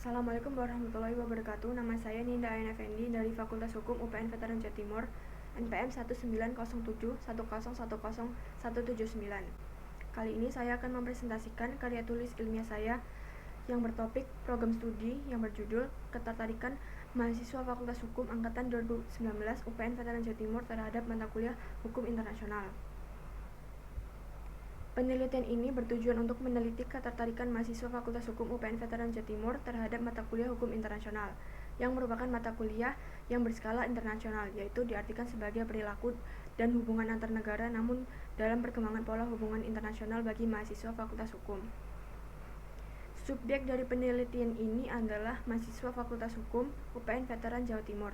Assalamualaikum warahmatullahi wabarakatuh. Nama saya Ninda Ain Effendi dari Fakultas Hukum UPN Veteran Jawa Timur, NPM 1907 101010179. Kali ini saya akan mempresentasikan karya tulis ilmiah saya yang bertopik program studi yang berjudul Ketertarikan Mahasiswa Fakultas Hukum Angkatan 2019 UPN Veteran Jawa Timur terhadap mata kuliah Hukum Internasional. Penelitian ini bertujuan untuk meneliti ketertarikan mahasiswa Fakultas Hukum UPN Veteran Jawa Timur terhadap mata kuliah Hukum Internasional, yang merupakan mata kuliah yang berskala internasional, yaitu diartikan sebagai perilaku dan hubungan antar negara, namun dalam perkembangan pola hubungan internasional bagi mahasiswa Fakultas Hukum. Subjek dari penelitian ini adalah mahasiswa Fakultas Hukum UPN Veteran Jawa Timur.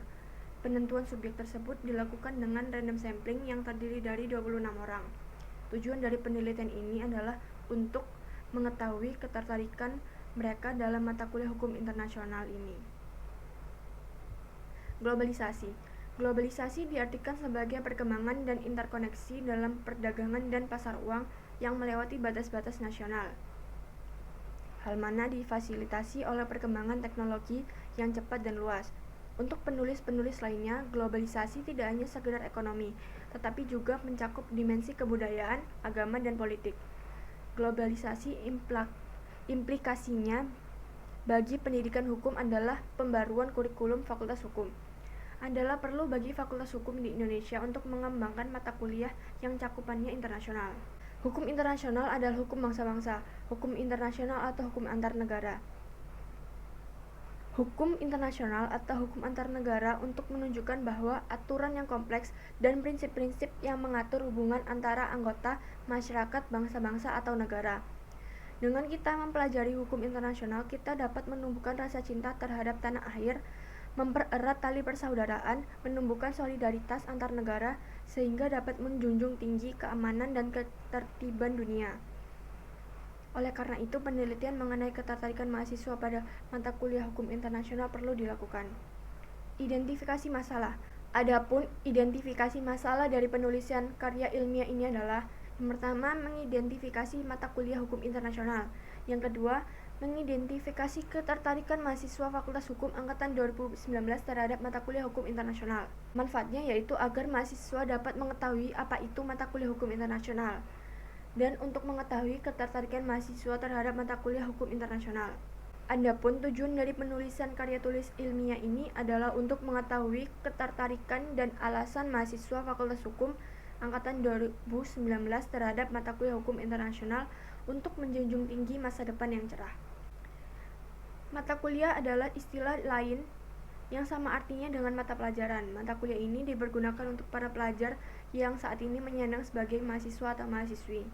Penentuan subjek tersebut dilakukan dengan random sampling yang terdiri dari 26 orang. Tujuan dari penelitian ini adalah untuk mengetahui ketertarikan mereka dalam mata kuliah hukum internasional ini. Globalisasi. Globalisasi diartikan sebagai perkembangan dan interkoneksi dalam perdagangan dan pasar uang yang melewati batas-batas nasional. Hal mana difasilitasi oleh perkembangan teknologi yang cepat dan luas. Untuk penulis-penulis lainnya, globalisasi tidak hanya sekedar ekonomi, tetapi juga mencakup dimensi kebudayaan, agama, dan politik. Globalisasi implikasinya bagi pendidikan hukum adalah pembaruan kurikulum Fakultas Hukum. Adalah perlu bagi Fakultas Hukum di Indonesia untuk mengembangkan mata kuliah yang cakupannya internasional. Hukum internasional adalah hukum bangsa-bangsa, hukum internasional atau hukum antar negara. Hukum internasional atau hukum antar negara untuk menunjukkan bahwa aturan yang kompleks dan prinsip-prinsip yang mengatur hubungan antara anggota masyarakat bangsa-bangsa atau negara. Dengan kita mempelajari hukum internasional, kita dapat menumbuhkan rasa cinta terhadap tanah air, mempererat tali persaudaraan, menumbuhkan solidaritas antar negara, sehingga dapat menjunjung tinggi keamanan dan ketertiban dunia. Oleh karena itu, penelitian mengenai ketertarikan mahasiswa pada mata kuliah hukum internasional perlu dilakukan. Identifikasi masalah. Adapun identifikasi masalah dari penulisan karya ilmiah ini adalah: yang pertama, mengidentifikasi mata kuliah hukum internasional. Yang kedua, mengidentifikasi ketertarikan mahasiswa Fakultas Hukum Angkatan 2019 terhadap mata kuliah hukum internasional. Manfaatnya yaitu agar mahasiswa dapat mengetahui apa itu mata kuliah hukum internasional, dan untuk mengetahui ketertarikan mahasiswa terhadap mata kuliah hukum internasional. Adapun tujuan dari penulisan karya tulis ilmiah ini adalah untuk mengetahui ketertarikan dan alasan mahasiswa Fakultas Hukum Angkatan 2019 terhadap mata kuliah hukum internasional untuk menjunjung tinggi masa depan yang cerah. Mata kuliah adalah istilah lain yang sama artinya dengan mata pelajaran. Mata kuliah ini dipergunakan untuk para pelajar yang saat ini menyandang sebagai mahasiswa atau mahasiswi.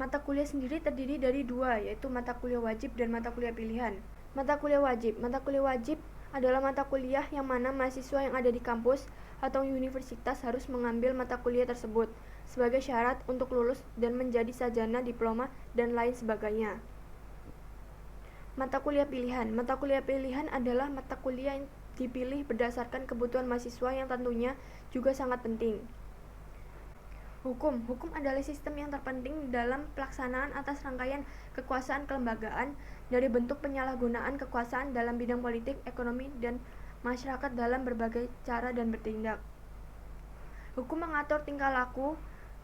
Mata kuliah sendiri terdiri dari dua, yaitu mata kuliah wajib dan mata kuliah pilihan. Mata kuliah wajib. Mata kuliah wajib adalah mata kuliah yang mana mahasiswa yang ada di kampus atau universitas harus mengambil mata kuliah tersebut sebagai syarat untuk lulus dan menjadi sarjana, diploma, dan lain sebagainya. Mata kuliah pilihan. Mata kuliah pilihan adalah mata kuliah yang dipilih berdasarkan kebutuhan mahasiswa yang tentunya juga sangat penting. Hukum. Hukum adalah sistem yang terpenting dalam pelaksanaan atas rangkaian kekuasaan kelembagaan, dari bentuk penyalahgunaan kekuasaan dalam bidang politik, ekonomi, dan masyarakat dalam berbagai cara dan bertindak. Hukum mengatur tingkah laku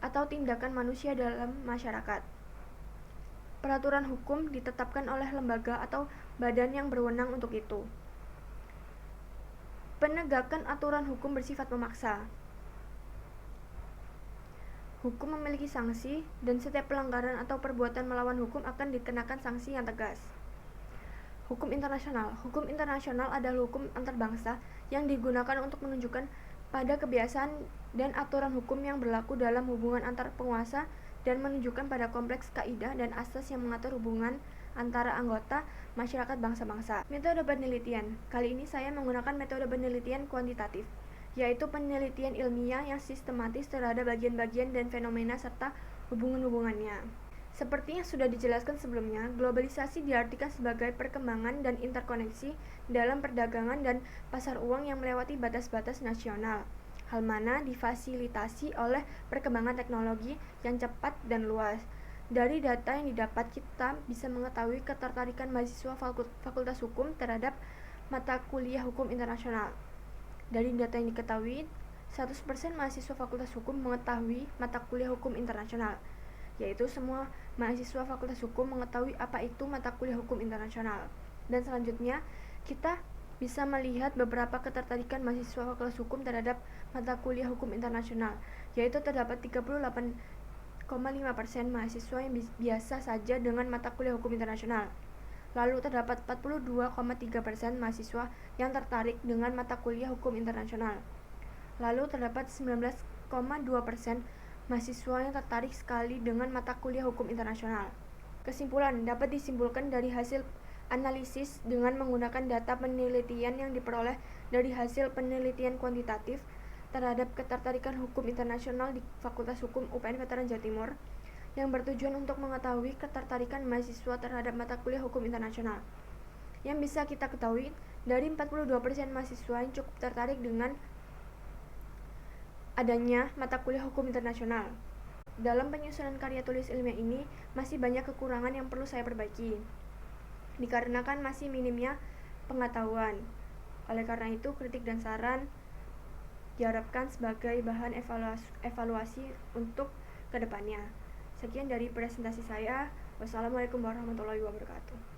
atau tindakan manusia dalam masyarakat. Peraturan hukum ditetapkan oleh lembaga atau badan yang berwenang untuk itu. Penegakan aturan hukum bersifat memaksa. Hukum memiliki sanksi, dan setiap pelanggaran atau perbuatan melawan hukum akan dikenakan sanksi yang tegas. Hukum internasional. Hukum internasional adalah hukum antarbangsa yang digunakan untuk menunjukkan pada kebiasaan dan aturan hukum yang berlaku dalam hubungan antar penguasa dan menunjukkan pada kompleks kaidah dan asas yang mengatur hubungan antara anggota masyarakat bangsa-bangsa. Metode penelitian. Kali ini saya menggunakan metode penelitian kuantitatif, yaitu penelitian ilmiah yang sistematis terhadap bagian-bagian dan fenomena serta hubungan-hubungannya. Seperti yang sudah dijelaskan sebelumnya, globalisasi diartikan sebagai perkembangan dan interkoneksi dalam perdagangan dan pasar uang yang melewati batas-batas nasional, hal mana difasilitasi oleh perkembangan teknologi yang cepat dan luas. Dari data yang didapat, kita bisa mengetahui ketertarikan mahasiswa Fakultas Hukum terhadap mata kuliah hukum internasional. Dari data yang diketahui, 100% mahasiswa Fakultas Hukum mengetahui mata kuliah hukum internasional, yaitu semua mahasiswa Fakultas Hukum mengetahui apa itu mata kuliah hukum internasional. Dan selanjutnya, kita bisa melihat beberapa ketertarikan mahasiswa Fakultas Hukum terhadap mata kuliah hukum internasional, yaitu terdapat 38,5% mahasiswa yang biasa saja dengan mata kuliah hukum internasional. Lalu terdapat 42,3% mahasiswa yang tertarik dengan mata kuliah hukum internasional. Lalu terdapat 19,2% mahasiswa yang tertarik sekali dengan mata kuliah hukum internasional. Kesimpulan dapat disimpulkan dari hasil analisis dengan menggunakan data penelitian yang diperoleh dari hasil penelitian kuantitatif terhadap ketertarikan hukum internasional di Fakultas Hukum UPN Veteran Jawa Timur yang bertujuan untuk mengetahui ketertarikan mahasiswa terhadap mata kuliah hukum internasional. Yang bisa kita ketahui, dari 42% mahasiswa yang cukup tertarik dengan adanya mata kuliah hukum internasional. Dalam penyusunan karya tulis ilmiah ini, masih banyak kekurangan yang perlu saya perbaiki, dikarenakan masih minimnya pengetahuan. Oleh karena itu, kritik dan saran diharapkan sebagai bahan evaluasi untuk kedepannya. Sekian dari presentasi saya. Wassalamualaikum warahmatullahi wabarakatuh.